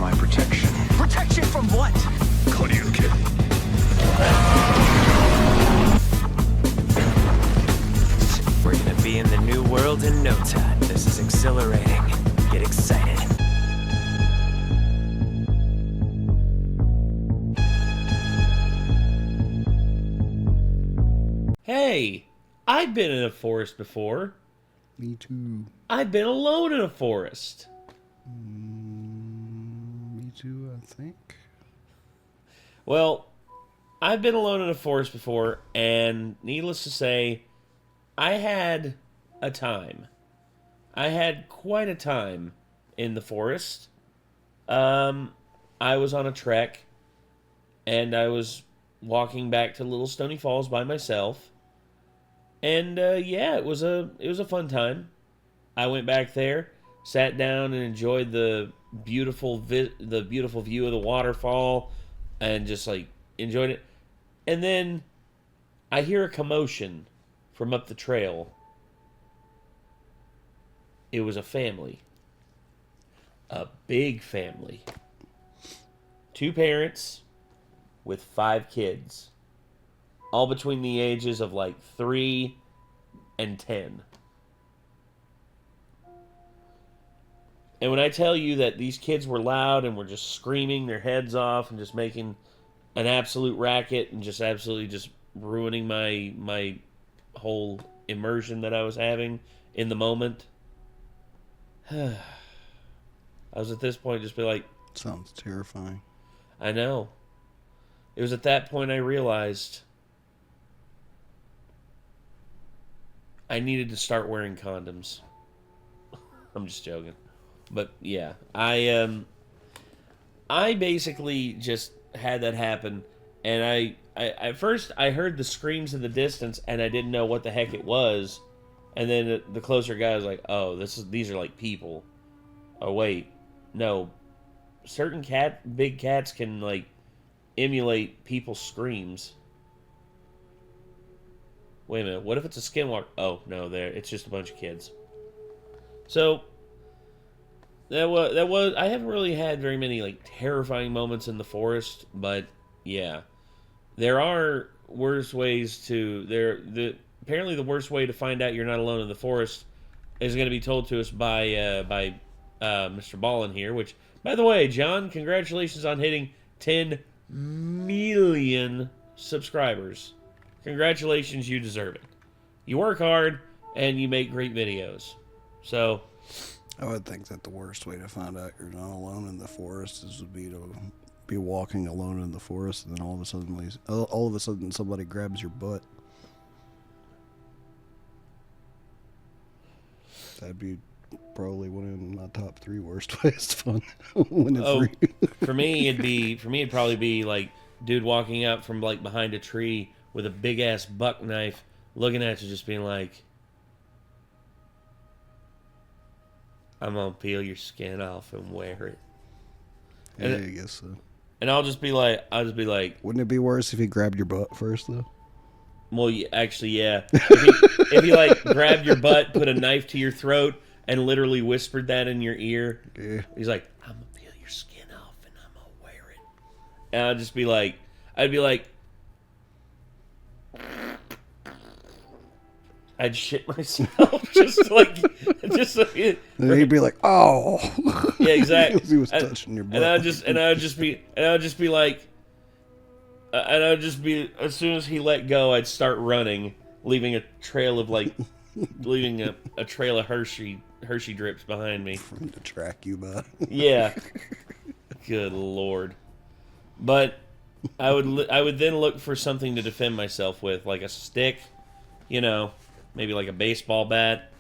my protection. Protection from what? Koryuki. We're gonna be in the new world in no time. This is exhilarating. Get excited. Hey, I've been in a forest before. Me too. I've been alone in a forest. Me too, I think. Well, I've been alone in a forest before, and needless to say, I had a time. I had quite a time in the forest. I was on a trek, and I was walking back to Little Stony Falls by myself. And yeah, it was a fun time. I went back there, sat down, and enjoyed the beautiful view of the waterfall, and just like enjoyed it. And then I hear a commotion from up the trail. It was a family, a big family, 2 parents with 5 kids. All between the ages of like 3 and 10. And when I tell you that these kids were loud and were just screaming their heads off and just making an absolute racket and just absolutely just ruining my whole immersion that I was having in the moment, I was at this point just be like... Sounds terrifying. I know. It was at that point I realized... I needed to start wearing condoms. I'm just joking. But yeah, I basically just had that happen, and I at first I heard the screams in the distance and I didn't know what the heck it was. And then the closer guy was like, "Oh, these are like people." Oh wait. No. Certain big cats can like emulate people's screams. Wait a minute, what if it's a skinwalker? Oh, no, it's just a bunch of kids. So, that was I haven't really had very many, like, terrifying moments in the forest, but, yeah. There are worse ways to, apparently the worst way to find out you're not alone in the forest is going to be told to us by Mr. Ballin here, which, by the way, John, congratulations on hitting 10 million subscribers. Congratulations, you deserve it. You work hard, and you make great videos. So... I would think that the worst way to find out you're not alone in the forest would be to be walking alone in the forest, and then all of a sudden somebody grabs your butt. That'd be probably one of my top 3 worst ways to find out when it's real. For me, it'd probably be like dude walking up from like behind a tree with a big-ass buck knife, looking at you just being like, I'm gonna peel your skin off and wear it. Yeah, I guess so. And I'll just be like... Wouldn't it be worse if he grabbed your butt first, though? Well, actually, yeah. If he like, grabbed your butt, put a knife to your throat, and literally whispered that in your ear, yeah. He's like, I'm gonna peel your skin off and I'm gonna wear it. And I'd be like... I'd shit myself just so he'd be like, "Oh." Yeah, exactly. He was touching your butt. And I'd just be like, as soon as he let go, I'd start running, leaving a trail of a trail of Hershey drips behind me. For him to track you by. Yeah. Good Lord. But I would then look for something to defend myself with, like a stick, maybe like a baseball bat,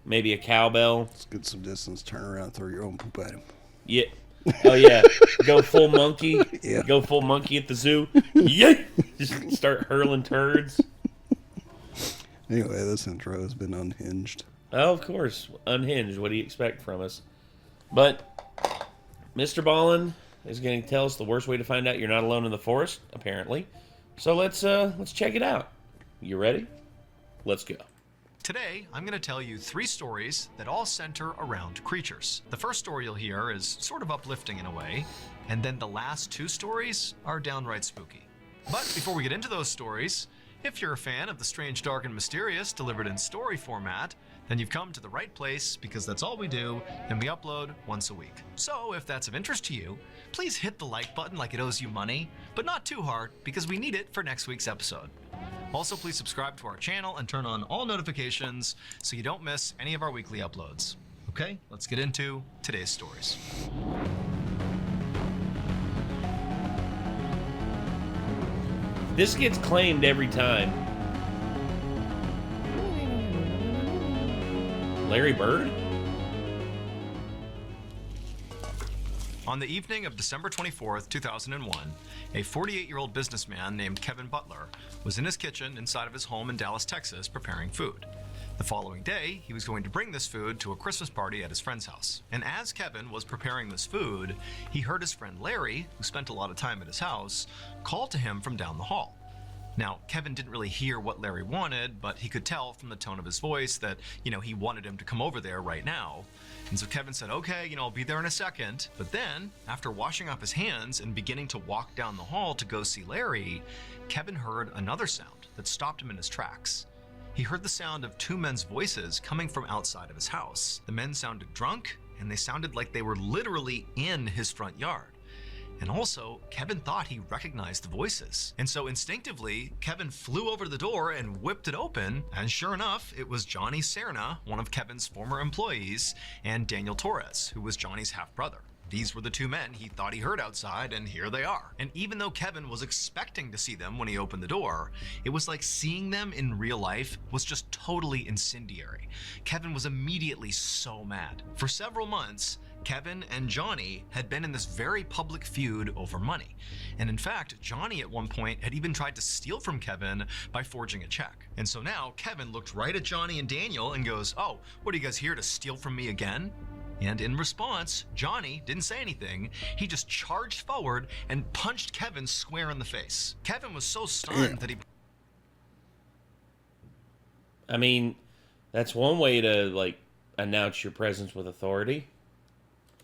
maybe a cowbell. Let's get some distance, turn around, throw your own poop at him. Yeah. Oh, yeah. Go full monkey. Yeah. Go full monkey at the zoo. Yeah. Just start hurling turds. Anyway, this intro has been unhinged. Oh, of course. Unhinged. What do you expect from us? But Mr. Ballin is going to tell us the worst way to find out you're not alone in the forest, apparently. So let's check it out. You ready? Let's go. Today, I'm going to tell you 3 stories that all center around creatures. The first story you'll hear is sort of uplifting in a way, and then the last 2 stories are downright spooky. But before we get into those stories, if you're a fan of the strange, dark, and mysterious delivered in story format, then you've come to the right place because that's all we do, and we upload once a week. So if that's of interest to you, please hit the like button like it owes you money, but not too hard because we need it for next week's episode. Also, please subscribe to our channel and turn on all notifications so you don't miss any of our weekly uploads. Okay, let's get into today's stories. This gets claimed every time. Larry Bird? On the evening of December 24th, 2001, a 48-year-old businessman named Kevin Butler was in his kitchen inside of his home in Dallas, Texas, preparing food. The following day, he was going to bring this food to a Christmas party at his friend's house. And as Kevin was preparing this food, he heard his friend Larry, who spent a lot of time at his house, call to him from down the hall. Now, Kevin didn't really hear what Larry wanted, but he could tell from the tone of his voice that, he wanted him to come over there right now. And so Kevin said, okay, I'll be there in a second. But then, after washing off his hands and beginning to walk down the hall to go see Larry, Kevin heard another sound that stopped him in his tracks. He heard the sound of 2 men's voices coming from outside of his house. The men sounded drunk, and they sounded like they were literally in his front yard. And also, Kevin thought he recognized the voices. And so instinctively, Kevin flew over to the door and whipped it open. And sure enough, it was Johnny Serna, one of Kevin's former employees, and Daniel Torres, who was Johnny's half-brother. These were the 2 men he thought he heard outside, and here they are. And even though Kevin was expecting to see them when he opened the door, it was like seeing them in real life was just totally incendiary. Kevin was immediately so mad. For several months, Kevin and Johnny had been in this very public feud over money. And in fact, Johnny at one point had even tried to steal from Kevin by forging a check. And so now Kevin looked right at Johnny and Daniel and goes, "Oh, what are you guys here to steal from me again?" And in response, Johnny didn't say anything. He just charged forward and punched Kevin square in the face. Kevin was so stunned that he... I mean, that's one way to, announce your presence with authority.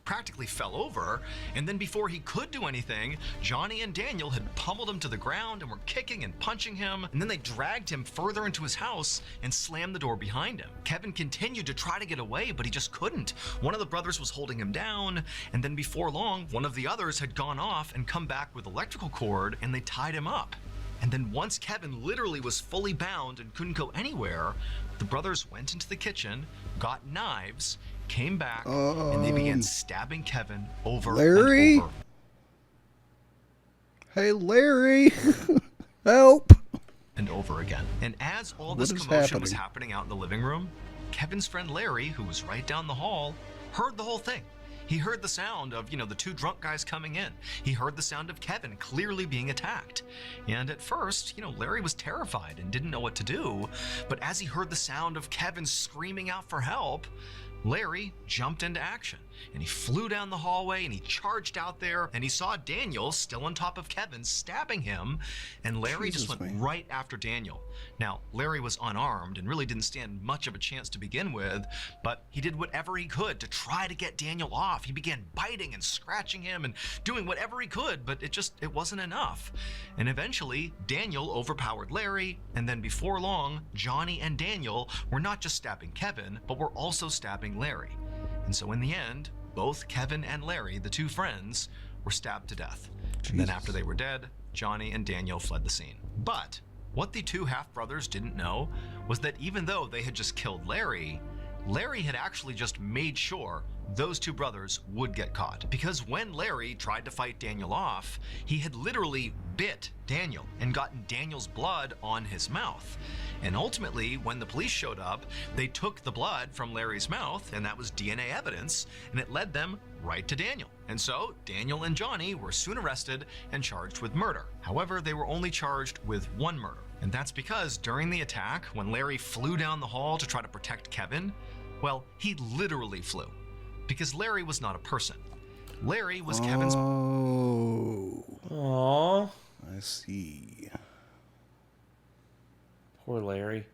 practically fell over, and then before he could do anything, Johnny and Daniel had pummeled him to the ground and were kicking and punching him, and then they dragged him further into his house and slammed the door behind him. Kevin continued to try to get away, but he just couldn't. One of the brothers was holding him down, and then before long, one of the others had gone off and come back with electrical cord, and they tied him up. And then once Kevin literally was fully bound and couldn't go anywhere, the brothers went into the kitchen, got knives, came back, and they began stabbing Kevin over Larry? and over. Hey, Larry! Help! And over again. And as all this commotion was happening out in the living room, Kevin's friend Larry, who was right down the hall, heard the whole thing. He heard the sound of, the two drunk guys coming in. He heard the sound of Kevin clearly being attacked. And at first, Larry was terrified and didn't know what to do. But as he heard the sound of Kevin screaming out for help, Larry jumped into action, and he flew down the hallway and he charged out there, and he saw Daniel still on top of Kevin stabbing him, and Larry just went right after Daniel. Now, Larry was unarmed and really didn't stand much of a chance to begin with, but he did whatever he could to try to get Daniel off. He began biting and scratching him and doing whatever he could, but it wasn't enough. And eventually, Daniel overpowered Larry, and then before long, Johnny and Daniel were not just stabbing Kevin, but were also stabbing Larry. And so in the end, both Kevin and Larry, the two friends, were stabbed to death. And then after they were dead, Johnny and Daniel fled the scene. But what the two half-brothers didn't know was that even though they had just killed Larry, Larry had actually just made sure those two brothers would get caught. Because when Larry tried to fight Daniel off, he had literally bit Daniel and gotten Daniel's blood on his mouth. And ultimately, when the police showed up, they took the blood from Larry's mouth, and that was DNA evidence, and it led them right to Daniel. And so Daniel and Johnny were soon arrested and charged with murder. However, they were only charged with one murder. And that's because during the attack, when Larry flew down the hall to try to protect Kevin, well, he literally flew. Because Larry was not a person. Larry was Kevin's... Oh. Aww. I see. Poor Larry.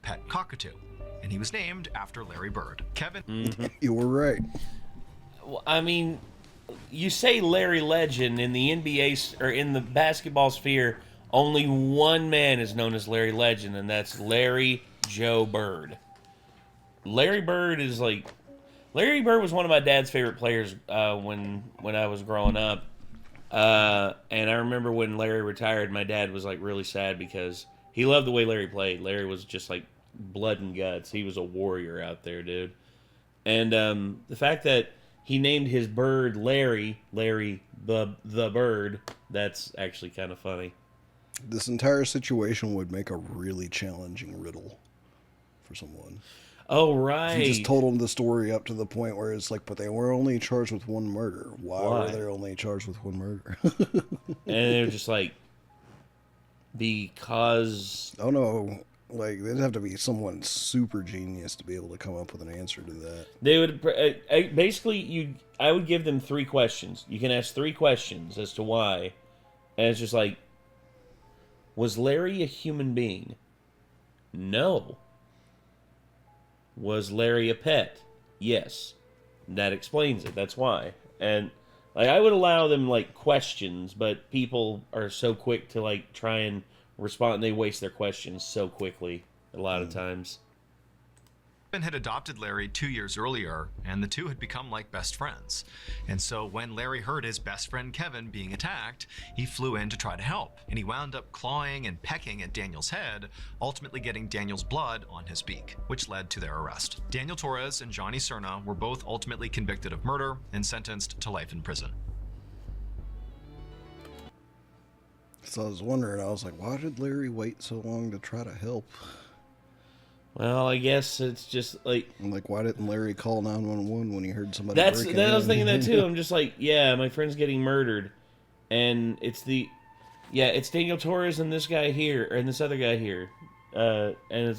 pet cockatoo, and he was named after Larry Bird. Kevin. You were right. Well, I mean, you say Larry Legend in the NBA or in the basketball sphere, only one man is known as Larry Legend, and that's Larry Joe Bird. Larry Bird was one of my dad's favorite players when I was growing up. And I remember when Larry retired, my dad was like really sad because he loved the way Larry played. Larry was just like blood and guts. He was a warrior out there, dude. And the fact that he named his bird Larry the Bird, that's actually kind of funny. This entire situation would make a really challenging riddle for someone. Oh, right. If you just told them the story up to the point where it's like, but they were only charged with one murder. Why were they only charged with one murder? And they're just like, because... Oh, no. Like, they'd have to be someone super genius to be able to come up with an answer to that. They would... basically, I would give them 3 questions. You can ask 3 questions as to why. And it's just like, was Larry a human being? No. Was Larry a pet? Yes. That explains it. That's why. And like I would allow them like questions, but people are so quick to like try and respond, and they waste their questions so quickly a lot of times. Kevin had adopted Larry 2 years earlier, and the two had become like best friends. And so when Larry heard his best friend Kevin being attacked, he flew in to try to help, and he wound up clawing and pecking at Daniel's head, ultimately getting Daniel's blood on his beak, which led to their arrest. Daniel Torres and Johnny Cerna were both ultimately convicted of murder and sentenced to life in prison. So I was wondering, I was like, why did Larry wait so long to try to help? Well, I guess it's just like... Like, why didn't Larry call 911 when he heard somebody breaking in? I was thinking that too. I'm just like, yeah, my friend's getting murdered. And it's Daniel Torres and this guy here, and this other guy here. And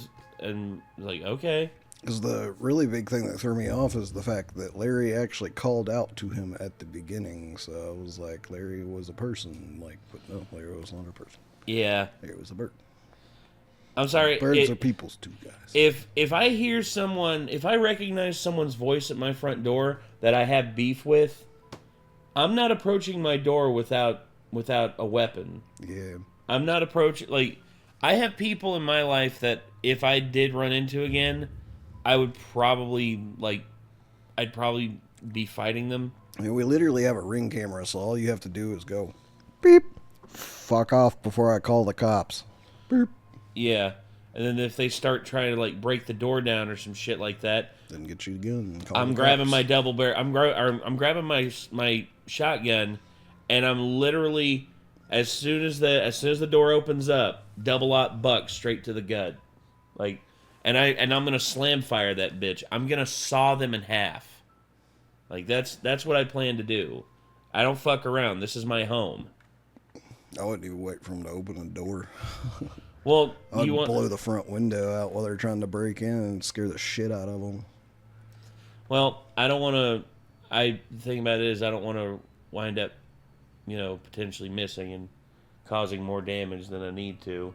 like, okay. Because the really big thing that threw me off is the fact that Larry actually called out to him at the beginning. So I was like, Larry was a person. Like, but no, Larry was not a person. Yeah. Larry was a bird. I'm sorry. Birds are people's too, guys. If I hear someone, if I recognize someone's voice at my front door that I have beef with, I'm not approaching my door without a weapon. Yeah. I'm not approaching, like, I have people in my life that if I did run into again, I would probably, like, I'd probably be fighting them. I mean, we literally have a ring camera, so all you have to do is go, beep, fuck off before I call the cops. Beep. Yeah, and then if they start trying to like break the door down or some shit like that, then get you a gun. And call I'm grabbing my double barrel. I'm grabbing my shotgun, and I'm literally as soon as the door opens up, double aught buck straight to the gut, like, and I'm gonna slam fire that bitch. I'm gonna saw them in half. Like that's what I plan to do. I don't fuck around. This is my home. I wouldn't even wait for them to open the door. Well, I'd blow the front window out while they're trying to break in and scare the shit out of them. Well, I don't want to. The thing about it is, I don't want to wind up, potentially missing and causing more damage than I need to,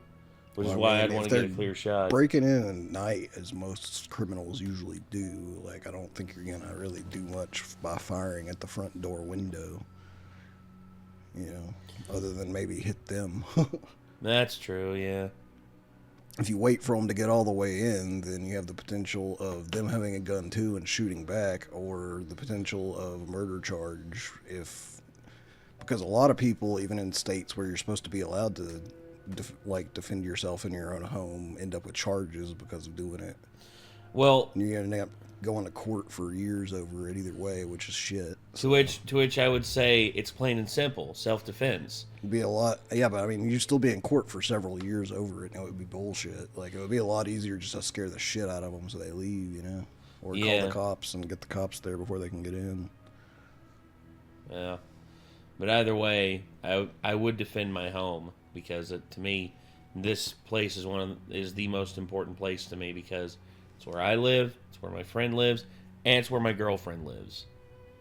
which is why I'd want to get a clear shot. Breaking in at night, as most criminals usually do, like, I don't think you're gonna really do much by firing at the front door window. Other than maybe hit them. That's true, yeah. If you wait for them to get all the way in, then you have the potential of them having a gun too and shooting back, or the potential of a murder charge because a lot of people, even in states where you're supposed to be allowed to defend yourself in your own home, end up with charges because of doing it. Well, and you're gonna end up going to court for years over it either way, which is shit. To which I would say it's plain and simple, self-defense. It'd be a lot, yeah, but I mean, you'd still be in court for several years over it, and it would be bullshit. Like, it would be a lot easier just to scare the shit out of them so they leave, or call the cops and get the cops there before they can get in. Yeah, but either way, I would defend my home because to me, this place is the most important place to me because it's where I live, it's where my friend lives, and it's where my girlfriend lives.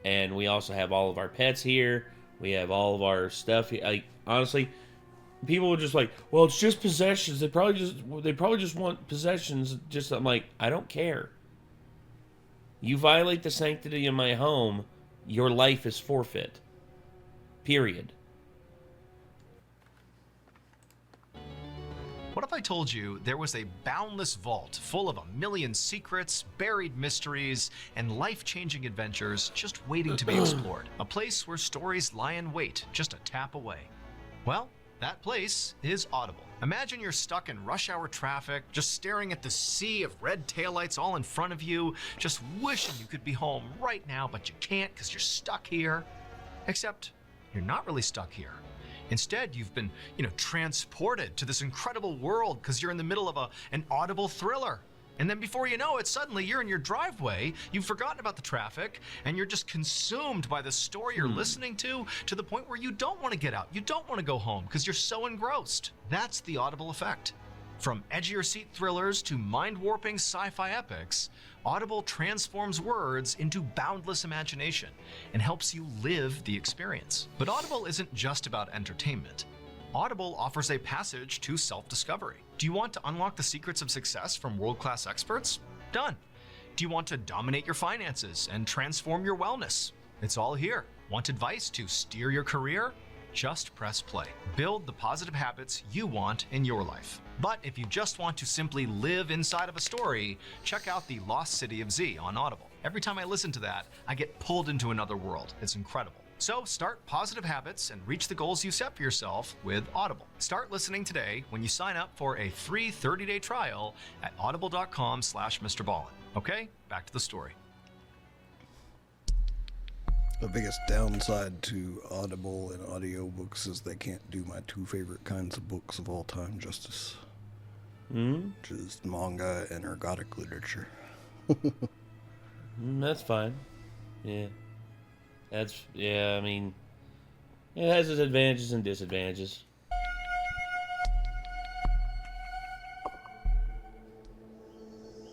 And we also have all of our pets here. We have all of our stuff here. Honestly, people were just like, well, it's just possessions. They probably just want possessions. Just I'm like, I don't care. You violate the sanctity of my home, your life is forfeit. Period. What if I told you there was a boundless vault full of 1,000,000 secrets, buried mysteries, and life-changing adventures just waiting to be explored? A place where stories lie in wait just a tap away. Well, that place is Audible. Imagine you're stuck in rush hour traffic, just staring at the sea of red taillights all in front of you, just wishing you could be home right now, but you can't because you're stuck here. Except you're not really stuck here. Instead, you've been, transported to this incredible world because you're in the middle of an audible thriller. And then before you know it, suddenly you're in your driveway, you've forgotten about the traffic, and you're just consumed by the story you're listening to the point where you don't want to get out. You don't want to go home because you're so engrossed. That's the Audible effect. From edgier seat thrillers to mind-warping sci-fi epics, Audible transforms words into boundless imagination and helps you live the experience. But Audible isn't just about entertainment. Audible offers a passage to self-discovery. Do you want to unlock the secrets of success from world-class experts? Done. Do you want to dominate your finances and transform your wellness? It's all here. Want advice to steer your career? Just press play. Build the positive habits you want in your life. But if you just want to simply live inside of a story, check out The Lost City of Z on Audible. Every time I listen to that, I get pulled into another world. It's incredible. So start positive habits and reach the goals you set for yourself with Audible. Start listening today when you sign up for a free 30-day trial at audible.com/Mr. Ballin. Okay, back to the story. The biggest downside to Audible and audiobooks is they can't do my two favorite kinds of books of all time justice. Which is manga and ergodic literature. That's fine. Yeah. I mean, it has its advantages and disadvantages.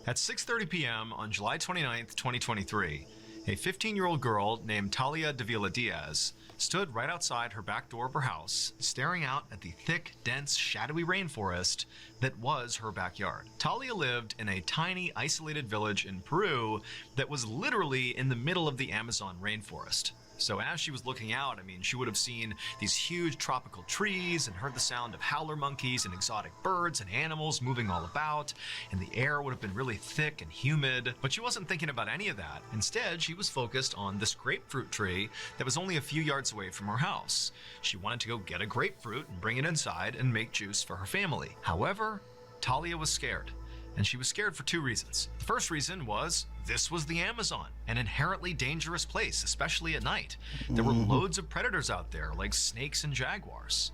At 6:30 p.m. on July 29th, 2023, a 15-year-old girl named Talia Davila Diaz stood right outside her back door of her house, staring out at the thick, dense, shadowy rainforest that was her backyard. Talia lived in a tiny, isolated village in Peru that was literally in the middle of the Amazon rainforest. So as she was looking out, she would have seen these huge tropical trees and heard the sound of howler monkeys and exotic birds and animals moving all about, and the air would have been really thick and humid. But she wasn't thinking about any of that. Instead, she was focused on this grapefruit tree that was only a few yards away from her house. She wanted to go get a grapefruit and bring it inside and make juice for her family. However, Talia was scared. And she was scared for two reasons. The first reason was this was the Amazon, an inherently dangerous place, especially at night. There were loads of predators out there, like snakes and jaguars.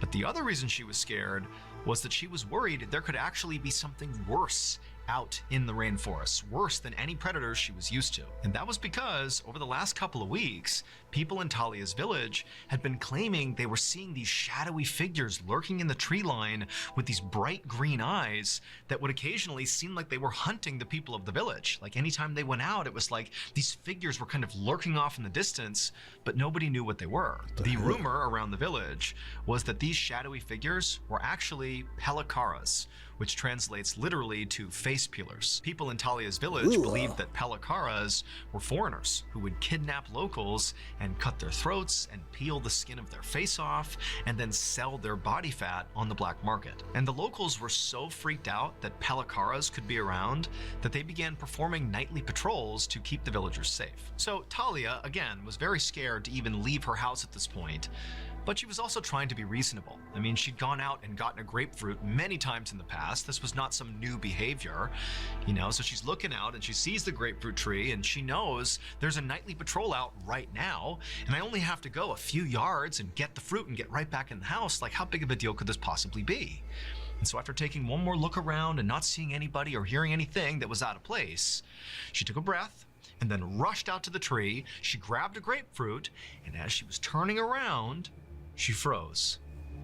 But the other reason she was scared was that she was worried there could actually be something worse out in the rainforest, worse than any predators she was used to. And that was because over the last couple of weeks, people in Talia's village had been claiming they were seeing these shadowy figures lurking in the tree line with these bright green eyes that would occasionally seem like they were hunting the people of the village. Like anytime they went out, it was like these figures were kind of lurking off in the distance, but nobody knew what they were. The rumor around the village was that these shadowy figures were actually pelikaras, which translates literally to face peelers. People in Talia's village believed that pelikaras were foreigners who would kidnap locals and cut their throats and peel the skin of their face off and then sell their body fat on the black market. And the locals were so freaked out that pelikaras could be around that they began performing nightly patrols to keep the villagers safe. So Talia, again, was very scared to even leave her house at this point. But she was also trying to be reasonable. She'd gone out and gotten a grapefruit many times in the past. This was not some new behavior, so she's looking out and she sees the grapefruit tree and she knows there's a nightly patrol out right now and I only have to go a few yards and get the fruit and get right back in the house. Like, how big of a deal could this possibly be? And so after taking one more look around and not seeing anybody or hearing anything that was out of place, she took a breath and then rushed out to the tree. She grabbed a grapefruit, and as she was turning around, she froze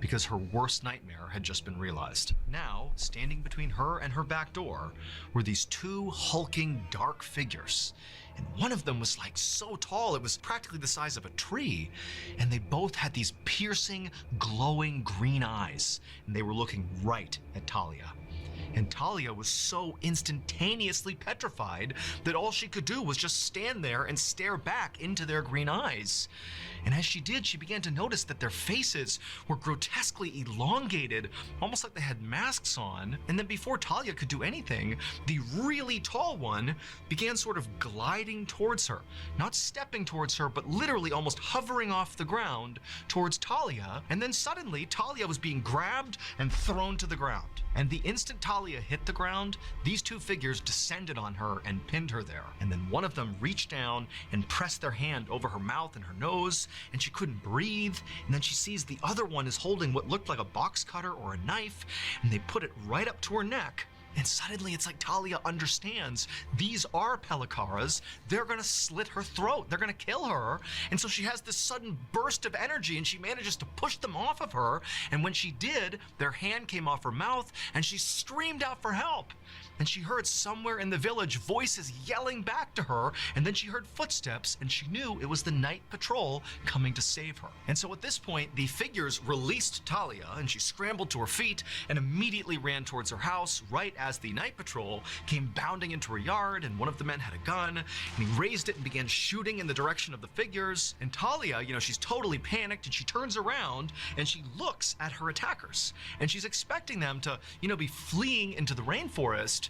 because her worst nightmare had just been realized. Now, standing between her and her back door were these two hulking dark figures. And one of them was like so tall, it was practically the size of a tree. And they both had these piercing, glowing green eyes. And they were looking right at Talia. And Talia was so instantaneously petrified that all she could do was just stand there and stare back into their green eyes. And as she did, she began to notice that their faces were grotesquely elongated, almost like they had masks on. And then before Talia could do anything, the really tall one began sort of gliding towards her. Not stepping towards her, but literally almost hovering off the ground towards Talia. And then suddenly, Talia was being grabbed and thrown to the ground. And the instant Talia hit the ground, these two figures descended on her and pinned her there. And then one of them reached down and pressed their hand over her mouth and her nose, and she couldn't breathe. And then she sees the other one is holding what looked like a box cutter or a knife, and they put it right up to her neck. And suddenly it's like Talia understands these are Pelikaras. They're gonna slit her throat. They're gonna kill her. And so she has this sudden burst of energy and she manages to push them off of her. And when she did, their hand came off her mouth and she screamed out for help. And she heard somewhere in the village voices yelling back to her, and then she heard footsteps, and she knew it was the night patrol coming to save her. And so at this point, the figures released Talia, and she scrambled to her feet and immediately ran towards her house right as the night patrol came bounding into her yard, and one of the men had a gun, and he raised it and began shooting in the direction of the figures. And Talia, she's totally panicked, and she turns around, and she looks at her attackers, and she's expecting them to, be fleeing into the rainforest.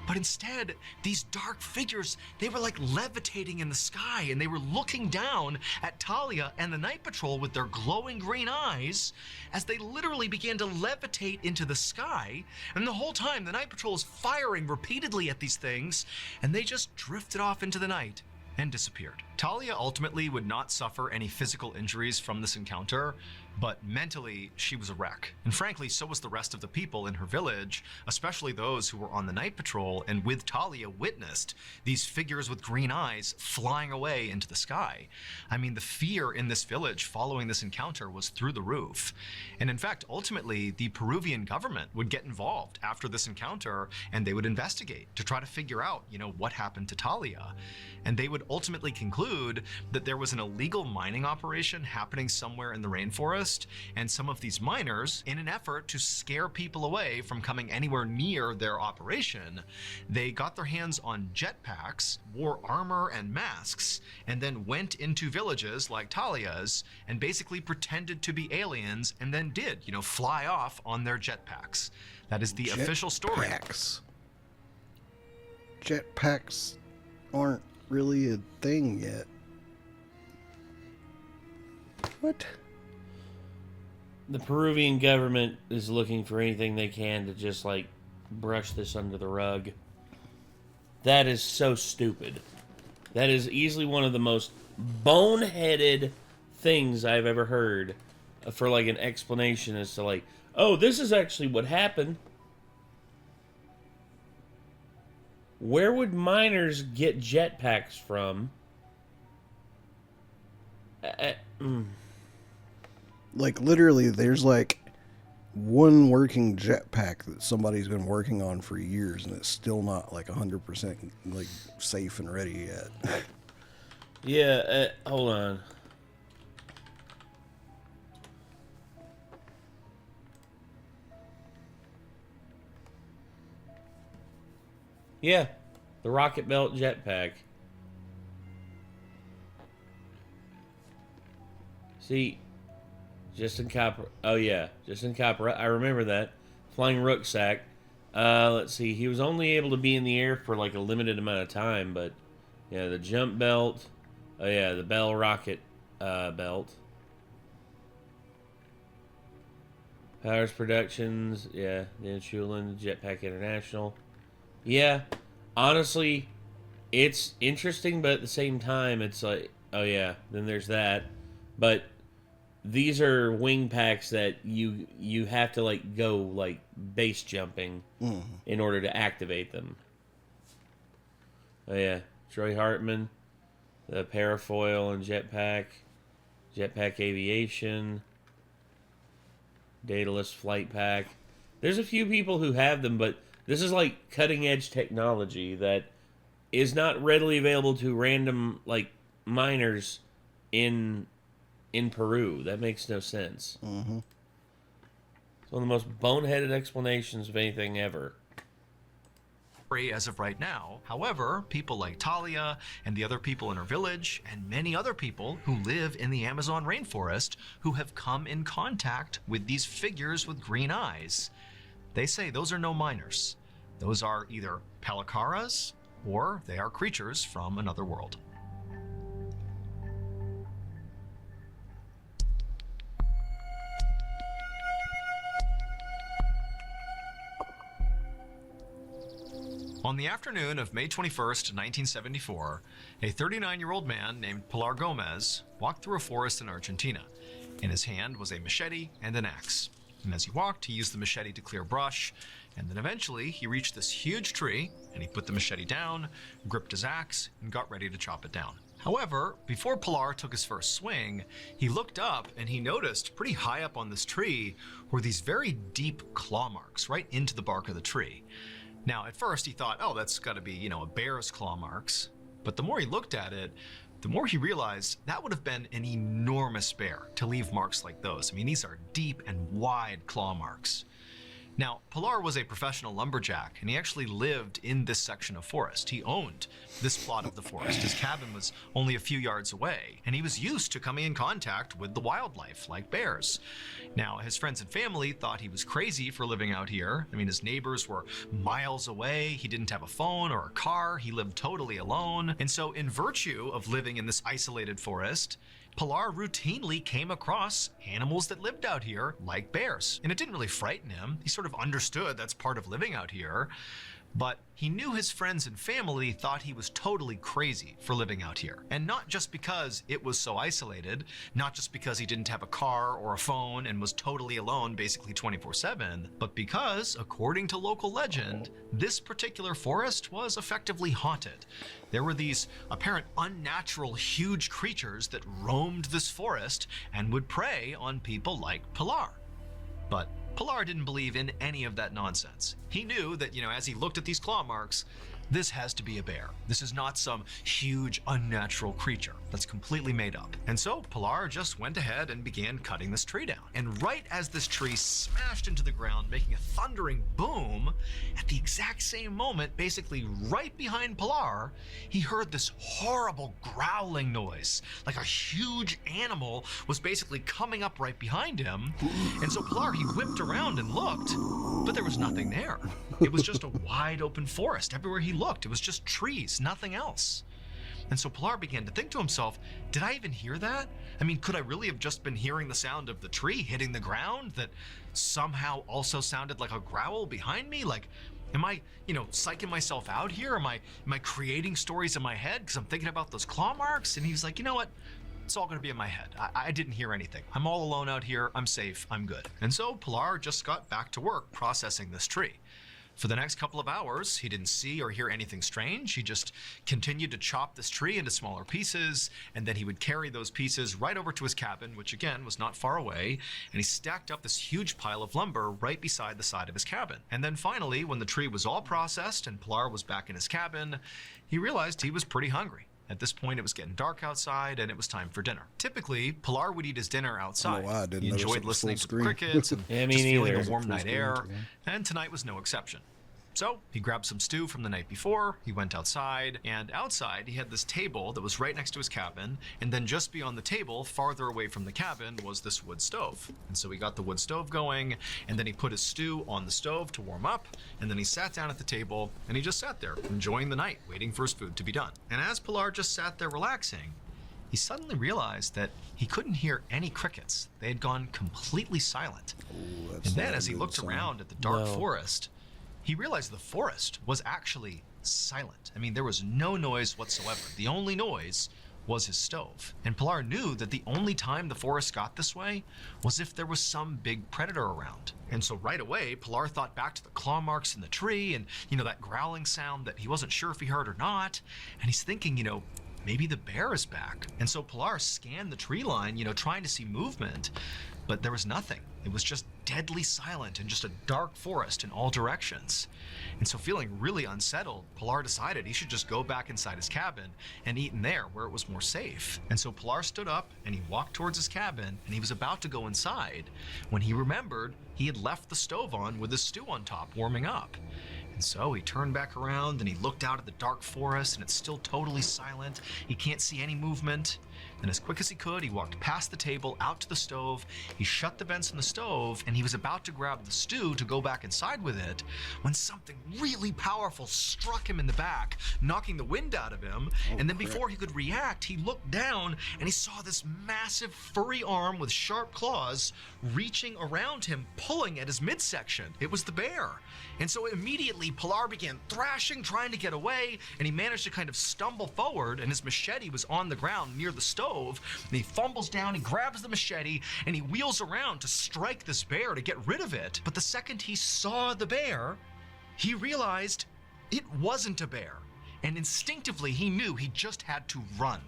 But instead, these dark figures, they were like levitating in the sky, and they were looking down at Talia and the night patrol with their glowing green eyes as they literally began to levitate into the sky. And the whole time, the night patrol is firing repeatedly at these things, and they just drifted off into the night and disappeared. Talia ultimately would not suffer any physical injuries from this encounter, but mentally she was a wreck. And frankly, so was the rest of the people in her village, especially those who were on the night patrol and with Talia witnessed these figures with green eyes flying away into the sky. I mean, the fear in this village following this encounter was through the roof. And in fact, ultimately, the Peruvian government would get involved after this encounter, and they would investigate to try to figure out, what happened to Talia. And they would ultimately conclude that there was an illegal mining operation happening somewhere in the rainforest, and some of these miners, in an effort to scare people away from coming anywhere near their operation, they got their hands on jetpacks, wore armor and masks, and then went into villages like Talia's and basically pretended to be aliens and then did, fly off on their jetpacks. That is the official story. Jetpacks aren't really a thing yet. What? The Peruvian government is looking for anything they can to just, brush this under the rug. That is so stupid. That is easily one of the most boneheaded things I've ever heard for, an explanation as to, oh, this is actually what happened. Where would miners get jetpacks from? Literally, there's one working jetpack that somebody's been working on for years, and it's still not 100% safe and ready yet. Yeah, hold on. Yeah, the rocket belt jetpack. See, Justin Copper. Oh yeah, Justin Copper. I remember that. Flying rucksack. Let's see. He was only able to be in the air for a limited amount of time, but yeah, the jump belt. Oh yeah, the Bell rocket belt. Powers Productions. Yeah, Dan Shulin, Jetpack International. Yeah, honestly, it's interesting, but at the same time, it's oh yeah, then there's that. But these are wing packs that you have to go base jumping in order to activate them. Oh yeah, Troy Hartman, the parafoil and jetpack, jetpack aviation. Daedalus flight pack. There's a few people who have them, but this is like cutting edge technology that is not readily available to random like miners in Peru. That makes no sense. Mm-hmm. It's one of the most boneheaded explanations of anything ever. As of right now. However, people like Talia and the other people in her village and many other people who live in the Amazon rainforest who have come in contact with these figures with green eyes, they say those are no miners. Those are either Pelicaras or they are creatures from another world. On the afternoon of May 21st, 1974, a 39-year-old man named Pilar Gomez walked through a forest in Argentina. In his hand was a machete and an axe. And as he walked, he used the machete to clear brush, and then eventually he reached this huge tree, and he put the machete down, gripped his axe, and got ready to chop it down. However, before Pilar took his first swing, he looked up and he noticed pretty high up on this tree were these very deep claw marks right into the bark of the tree. Now, at first he thought, oh, that's got to be, a bear's claw marks. But the more he looked at it, the more he realized that would have been an enormous bear to leave marks like those. I mean, these are deep and wide claw marks. Now, Pilar was a professional lumberjack, and he actually lived in this section of forest. He owned this plot of the forest. His cabin was only a few yards away, and he was used to coming in contact with the wildlife, like bears. Now, his friends and family thought he was crazy for living out here. I mean, his neighbors were miles away. He didn't have a phone or a car. He lived totally alone. And so, in virtue of living in this isolated forest, Pilar routinely came across animals that lived out here, like bears. And it didn't really frighten him. He sort of understood that's part of living out here. But he knew his friends and family thought he was totally crazy for living out here. And not just because it was so isolated, not just because he didn't have a car or a phone and was totally alone basically 24/7, but because, according to local legend, this particular forest was effectively haunted. There were these apparent unnatural huge creatures that roamed this forest and would prey on people like Pilar. But Pilar didn't believe in any of that nonsense. He knew that, as he looked at these claw marks, this has to be a bear. This is not some huge unnatural creature that's completely made up. And so Pilar just went ahead and began cutting this tree down. And right as this tree smashed into the ground, making a thundering boom, at the exact same moment, basically right behind Pilar, he heard this horrible growling noise. Like a huge animal was basically coming up right behind him. And so Pilar, he whipped around and looked, but there was nothing there. It was just a wide open forest. Everywhere he looked, it was just trees, nothing else. And so Pilar began to think to himself, did I even hear that? I mean, could I really have just been hearing the sound of the tree hitting the ground that somehow also sounded like a growl behind me? Like, am I, psyching myself out here? Am I creating stories in my head because I'm thinking about those claw marks? And he was like, you know what? It's all going to be in my head. I didn't hear anything. I'm all alone out here. I'm safe. I'm good. And so Pilar just got back to work processing this tree. For the next couple of hours, he didn't see or hear anything strange. He just continued to chop this tree into smaller pieces, and then he would carry those pieces right over to his cabin, which again was not far away, and he stacked up this huge pile of lumber right beside the side of his cabin. And then finally, when the tree was all processed and Pilar was back in his cabin, he realized he was pretty hungry. At this point, it was getting dark outside, and it was time for dinner. Typically, Pilar would eat his dinner outside. He enjoyed listening to the crickets and just feeling the warm night air, and tonight was no exception. So he grabbed some stew from the night before, he went outside, and outside he had this table that was right next to his cabin, and then just beyond the table, farther away from the cabin, was this wood stove. And so he got the wood stove going, and then he put his stew on the stove to warm up, and then he sat down at the table, and he just sat there, enjoying the night, waiting for his food to be done. And as Pilar just sat there relaxing, he suddenly realized that he couldn't hear any crickets. They had gone completely silent. And then as he looked around at the dark forest, he realized the forest was actually silent. I mean, there was no noise whatsoever. The only noise was his stove. And Pilar knew that the only time the forest got this way was if there was some big predator around. And so right away, Pilar thought back to the claw marks in the tree and, that growling sound that he wasn't sure if he heard or not. And he's thinking, maybe the bear is back. And so Pilar scanned the tree line, trying to see movement. but there was nothing. It was just deadly silent and just a dark forest in all directions. And so, feeling really unsettled, Pilar decided he should just go back inside his cabin and eat in there where it was more safe. And so Pilar stood up and he walked towards his cabin, and he was about to go inside when he remembered he had left the stove on with his stew on top warming up. And so he turned back around and he looked out at the dark forest, and it's still totally silent. He can't see any movement. And as quick as he could, he walked past the table, out to the stove. He shut the vents in the stove, and he was about to grab the stew to go back inside with it when something really powerful struck him in the back, knocking the wind out of him. And then before he could react, he looked down and he saw this massive furry arm with sharp claws reaching around him, pulling at his midsection. It was the bear. And so immediately Pilar began thrashing, trying to get away, and he managed to kind of stumble forward, and his machete was on the ground near the stove. And he fumbles down, he grabs the machete, and he wheels around to strike this bear to get rid of it. But the second he saw the bear, he realized it wasn't a bear. And instinctively, he knew he just had to run.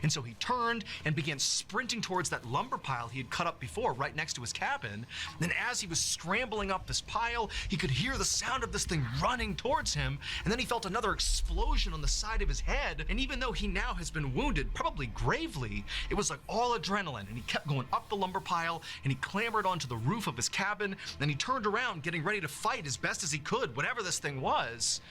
And so he turned and began sprinting towards that lumber pile he had cut up before right next to his cabin. Then as he was scrambling up this pile, he could hear the sound of this thing running towards him. And then he felt another explosion on the side of his head. And even though he now has been wounded, probably gravely, it was like all adrenaline. And he kept going up the lumber pile, and he clambered onto the roof of his cabin. Then he turned around, getting ready to fight as best as he could, whatever this thing was.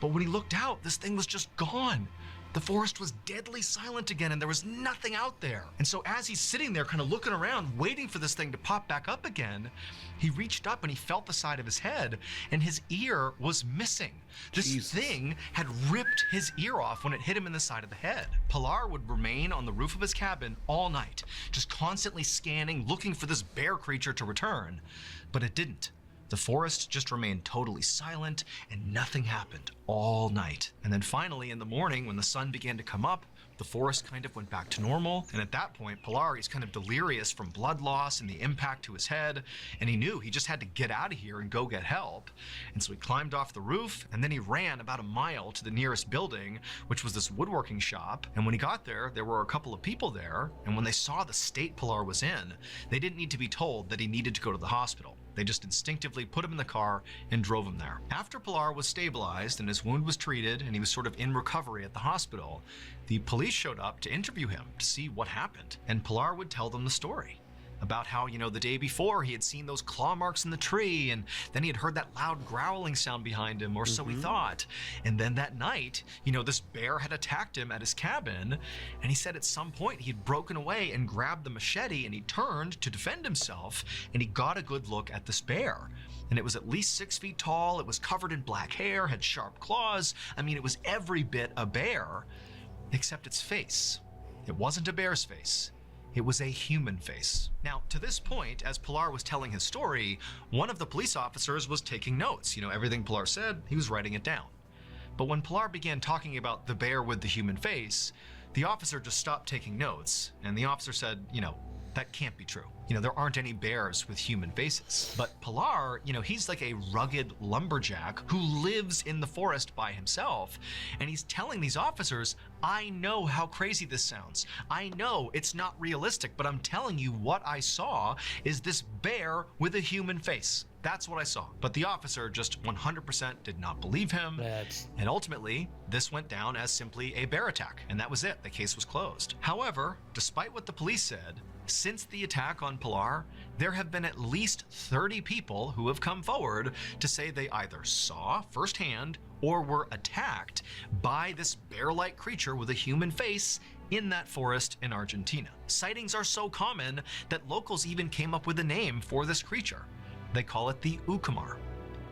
But when he looked out, this thing was just gone. The forest was deadly silent again, and there was nothing out there. And so as he's sitting there kind of looking around, waiting for this thing to pop back up again, he reached up and he felt the side of his head, and his ear was missing. This thing had ripped his ear off when it hit him in the side of the head. Pilar would remain on the roof of his cabin all night, just constantly scanning, looking for this bear creature to return. But it didn't. The forest just remained totally silent, and nothing happened all night. And then finally in the morning, when the sun began to come up, the forest kind of went back to normal. And at that point, Pilar, he's kind of delirious from blood loss and the impact to his head. And he knew he just had to get out of here and go get help. And so he climbed off the roof, and then he ran about a mile to the nearest building, which was this woodworking shop. And when he got there, there were a couple of people there. And when they saw the state Pilar was in, they didn't need to be told that he needed to go to the hospital. They just instinctively put him in the car and drove him there. After Pilar was stabilized and his wound was treated and he was sort of in recovery at the hospital, the police showed up to interview him to see what happened. And Pilar would tell them the story about how, the day before he had seen those claw marks in the tree, and then he had heard that loud growling sound behind him, or so he thought. And then that night, this bear had attacked him at his cabin, and he said at some point he had broken away and grabbed the machete, and he turned to defend himself, and he got a good look at this bear. And it was at least 6 feet tall, it was covered in black hair, had sharp claws. I mean, it was every bit a bear, except its face. It wasn't a bear's face. It was a human face. Now, to this point, as Pilar was telling his story, one of the police officers was taking notes. Everything Pilar said, he was writing it down. But when Pilar began talking about the bear with the human face, the officer just stopped taking notes, and the officer said, that can't be true. There aren't any bears with human faces. But Pilar, he's like a rugged lumberjack who lives in the forest by himself. And he's telling these officers, I know how crazy this sounds. I know it's not realistic, but I'm telling you what I saw is this bear with a human face. That's what I saw. But the officer just 100% did not believe him. And ultimately, this went down as simply a bear attack. And that was it. The case was closed. However, despite what the police said, since the attack on Pilar, there have been at least 30 people who have come forward to say they either saw firsthand or were attacked by this bear-like creature with a human face in that forest in Argentina. Sightings are so common that locals even came up with a name for this creature. They call it the Ucumar.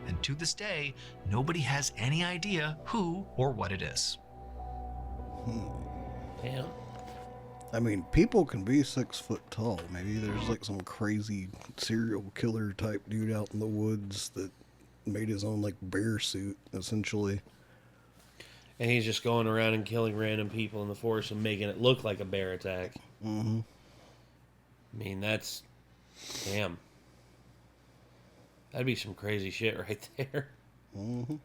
And to this day, nobody has any idea who or what it is. Yeah. I mean, people can be 6 foot tall. Maybe there's like some crazy serial killer type dude out in the woods that made his own like bear suit, essentially. And he's just going around and killing random people in the forest and making it look like a bear attack. Mm-hmm. I mean, that's... Damn. That'd be some crazy shit right there. Mm-hmm.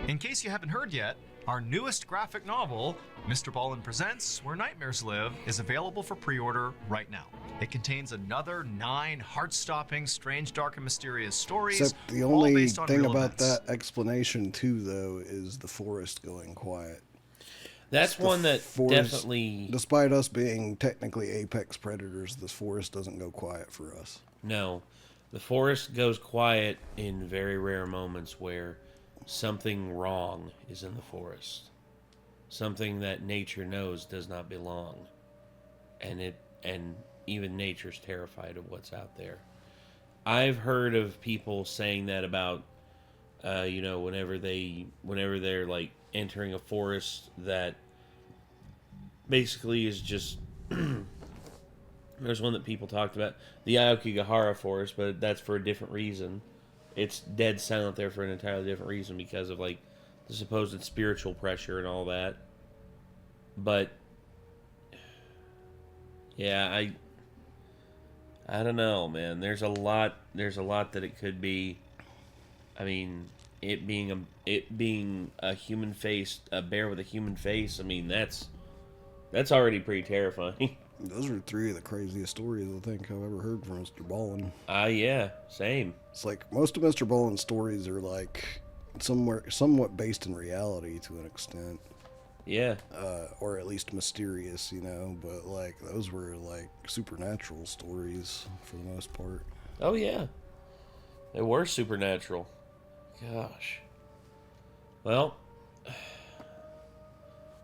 In case you haven't heard yet, our newest graphic novel, Mr. Ballin Presents Where Nightmares Live, is available for pre-order right now. It contains another 9 heart-stopping, strange, dark, and mysterious stories. Except the all only based on thing real about events. that explanation, too, though, is the forest going quiet. That's one that forest, definitely... Despite us being technically apex predators, this forest doesn't go quiet for us. No. The forest goes quiet in very rare moments where something wrong is in the forest. Something that nature knows does not belong. And even nature's terrified of what's out there. I've heard of people saying that about, whenever they're like entering a forest that basically is just. There's one that people talked about, the Aokigahara forest, but that's for a different reason. It's dead silent there for an entirely different reason because of like the supposed spiritual pressure and all that. But yeah, I don't know, man. There's a lot that it could be. I mean, it being a human face, a bear with a human face. I mean, that's already pretty terrifying. Those are 3 of the craziest stories I think I've ever heard from Mr. Ballin. Yeah, same. It's like most of Mr. Ballin's stories are like somewhat based in reality to an extent. Yeah. Or at least mysterious, but like those were like supernatural stories for the most part. Oh yeah. They were supernatural. Gosh. Well,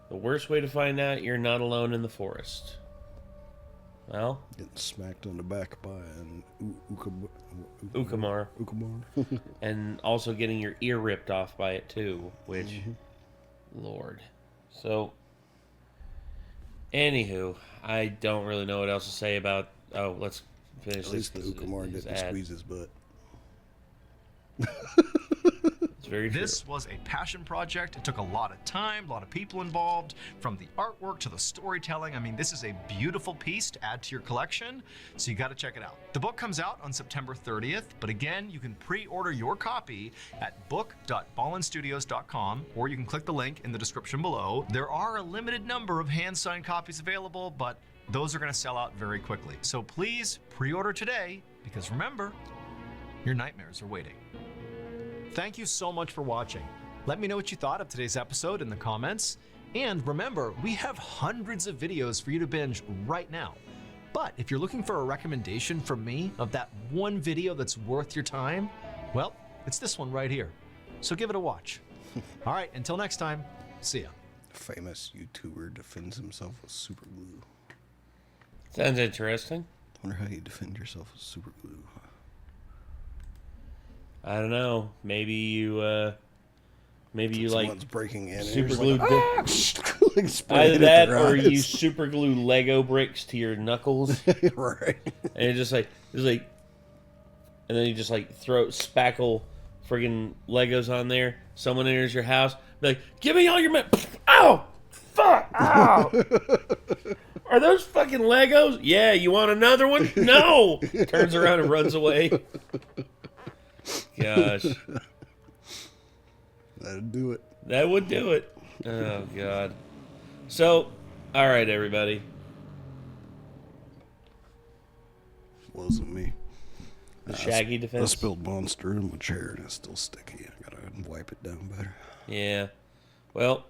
the worst way to find out you're not alone in the forest. Well, Getting smacked on the back by an Ukamar. Ukamar. And also getting your ear ripped off by it too, which, Lord. So, anywho, I don't really know what else to say about... Oh, let's finish At least the Ukamar didn't squeeze his butt. It's very true. This was a passion project. It took a lot of time, a lot of people involved, from the artwork to the storytelling. I mean, this is a beautiful piece to add to your collection, so you got to check it out. The book comes out on September 30th, but again, you can pre-order your copy at book.ballinstudios.com, or you can click the link in the description below. There are a limited number of hand-signed copies available, but those are going to sell out very quickly. So please pre-order today, because remember, your nightmares are waiting. Thank you so much for watching. Let me know what you thought of today's episode in the comments. And remember, we have hundreds of videos for you to binge right now. But if you're looking for a recommendation from me of that one video that's worth your time, well, it's this one right here. So give it a watch. All right, until next time, see ya. Famous YouTuber defends himself with super glue. Sounds interesting. Wonder how you defend yourself with super glue. I don't know. Maybe you like someone's breaking in. super glue. glue. Either that, or you super glue Lego bricks to your knuckles, right? And and then you just like throw spackle friggin' Legos on there. Someone enters your house, be like, "Give me all your ow, fuck, ow." Are those fucking Legos? Yeah. You want another one? No. Turns around and runs away. Gosh. That'd do it. That would do it. Oh, God. So, all right, everybody. Wasn't me. The Shaggy I defense. spilled Monster in my chair and it's still sticky. I gotta wipe it down better. Yeah. Well,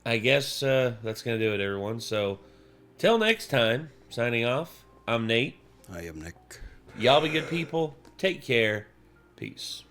I guess that's going to do it, everyone. So, till next time, signing off, I'm Nate. I am Nick. Y'all be good people. Take care. Peace.